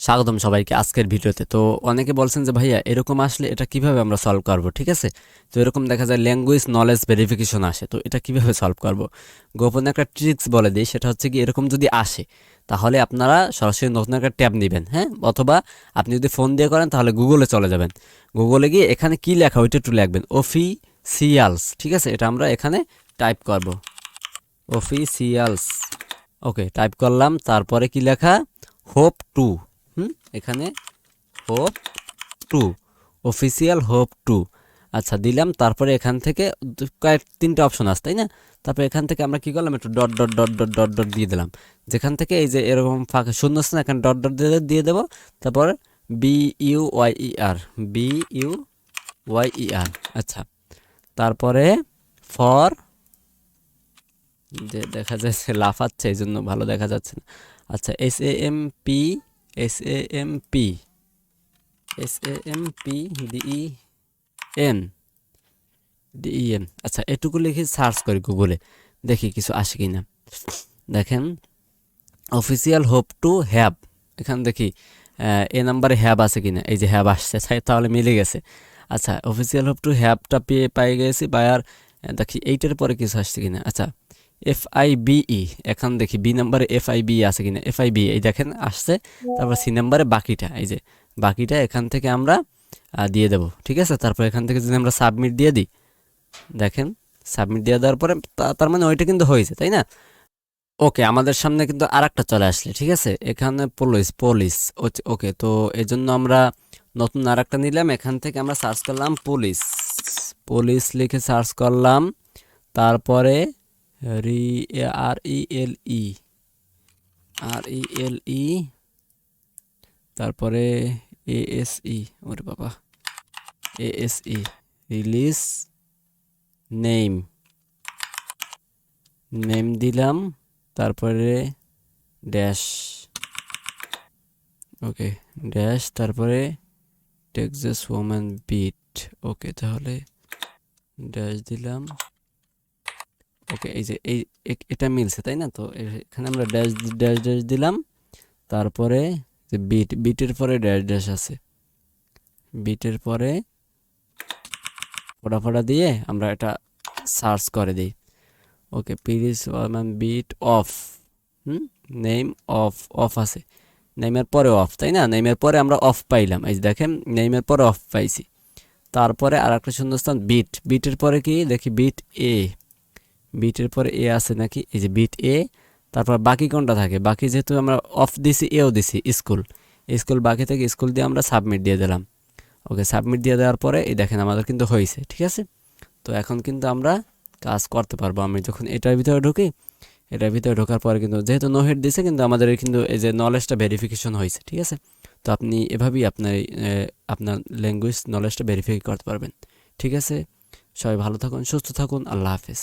স্বাগতম সবাইকে আজকের ভিডিওতে। তো অনেকে বলছেন যে ভাইয়া এরকম আসলে এটা কিভাবে আমরা সলভ করব, ঠিক আছে? তো এরকম দেখা যায় ল্যাঙ্গুয়েজ নলেজ ভেরিফিকেশন আসে, তো এটা কিভাবে সলভ করব? গোপন একটা ট্রিক্স বলে দিই, সেটা হচ্ছে কি এরকম যদি আসে তাহলে আপনারা সরাসরি নতুন একটা ট্যাব নেবেন, হ্যাঁ, অথবা আপনি যদি ফোন দিয়ে করেন তাহলে গুগলে চলে যাবেন। গুগলে গিয়ে এখানে কি লেখা ওইটা একটু লিখবেন, অফিসিয়ালস, ঠিক আছে? এটা আমরা এখানে টাইপ করব, অফিসিয়ালস। ওকে, টাইপ করলাম, তারপরে কি লেখা, হোপ টু। এখানে hope to, official hope to. আচ্ছা দিলাম, তারপরে এখান থেকে কয়েক তিনটা অপশন আছে তাই না? তারপরে এখান থেকে আমরা কি করলাম, একটু dot dot dot dot dot dot দিয়ে দিলাম। যেখান থেকে এই যে এরকম ফাঁকা শূন্য আছে না, এখানে ডট ডট দিয়ে দেবো। তারপর BUYER, BUYER। আচ্ছা, তারপরে ফর, যে দেখা যাচ্ছে লাফাচ্ছে এই জন্য ভালো দেখা যাচ্ছে না। আচ্ছা, SAMP, SAMP, DEN। আচ্ছা, এটুকু লিখে সার্চ করি গুগলে, দেখি কিছু আসে কি না। দেখেন, অফিসিয়াল হোপ টু হ্যাব, এখানে দেখি এ নাম্বারে হ্যাব আছে কিনা। এই যে হ্যাব আসছে, তাহলে মিলে গেছে। আচ্ছা, অফিসিয়াল হোপ টু হ্যাবটা পাই গেছি বায়ার। দেখি এইটার পরে কিছু আসছে কিনা। আচ্ছা, FIBE, এখন দেখি বি নাম্বারে FIBE আছে কিনা। FIBE এই দেখেন আসছে। তারপর সি নাম্বারে বাকিটা, এই যে বাকিটা এখান থেকে আমরা দিয়ে দেব, ঠিক আছে? তারপর এখান থেকে যদি আমরা সাবমিট দিয়ে দিই, দেখেন সাবমিট দিয়ে দেওয়ার পরে তার মানে ওইটা কিন্তু হয়েছে তাই না? ওকে, আমাদের সামনে কিন্তু আর একটা চলে আসলে, ঠিক আছে? এখানে পুলিশ পুলিশ। ওকে, তো এই জন্য আমরা নতুন আর একটা নিলাম। এখান থেকে আমরা সার্চ করলাম পুলিশ, পুলিশ লিখে সার্চ করলাম। তারপরে রি আর ই এল ই, RELE, তারপরে ASE, ওরে বাবা, ASE, রিলিজ নেম, নেম দিলাম। তারপরে ড্যাশ, ওকে, ড্যাশ, তারপরে টেক্সাস ওম্যান বিট। ওকে, তাহলে ড্যাশ দিলাম। ওকে, এই যে এটা মিলছে তাই না? তো এখানে আমরা ড্যাশ ড্যাশ ড্যাশ দিলাম। তারপরে যে বিটের পরে ড্যাশ ড্যাশ আছে, বিটের পরে ফোটা দিয়ে আমরা এটা সার্চ করে দিই। Okay, please woman bit of, name of, of আছে, নেমের পরে অফ তাই না? নেমের পরে আমরা অফ পাইলাম, এই যে দেখেন নেমের পরে অফ পাইছি। তারপরে আর একটা শূন্যস্থান বিট, বিটের পরে কি দেখি, বিট এ, বিটের পরে এ আছে নাকি, এই যে বিট এ। তারপর বাকি কোনটা থাকে, বাকি যেহেতু আমরা অফ দিছি, এও দিছি, স্কুল, স্কুল বাকি থেকে স্কুল দিয়ে আমরা সাবমিট দিয়ে দিলাম। ওকে, সাবমিট দিয়ে দেওয়ার পরে এই দেখেন আমাদের কিন্তু হয়েছে, ঠিক আছে? তো এখন কিন্তু আমরা কাজ করতে পারবো। আমি যখন এটার ভিতরে ঢুকি, এটার ভিতরে ঢোকার পরে কিন্তু যেহেতু নো হিট দিছে, কিন্তু আমাদের কিন্তু এই যে নলেজটা ভেরিফিকেশন হয়েছে, ঠিক আছে? তো আপনি এভাবেই আপনার ল্যাঙ্গুয়েজ নলেজটা ভেরিফাই করতে পারবেন, ঠিক আছে? সবাই ভালো থাকুন, সুস্থ থাকুন, আল্লাহ হাফেজ।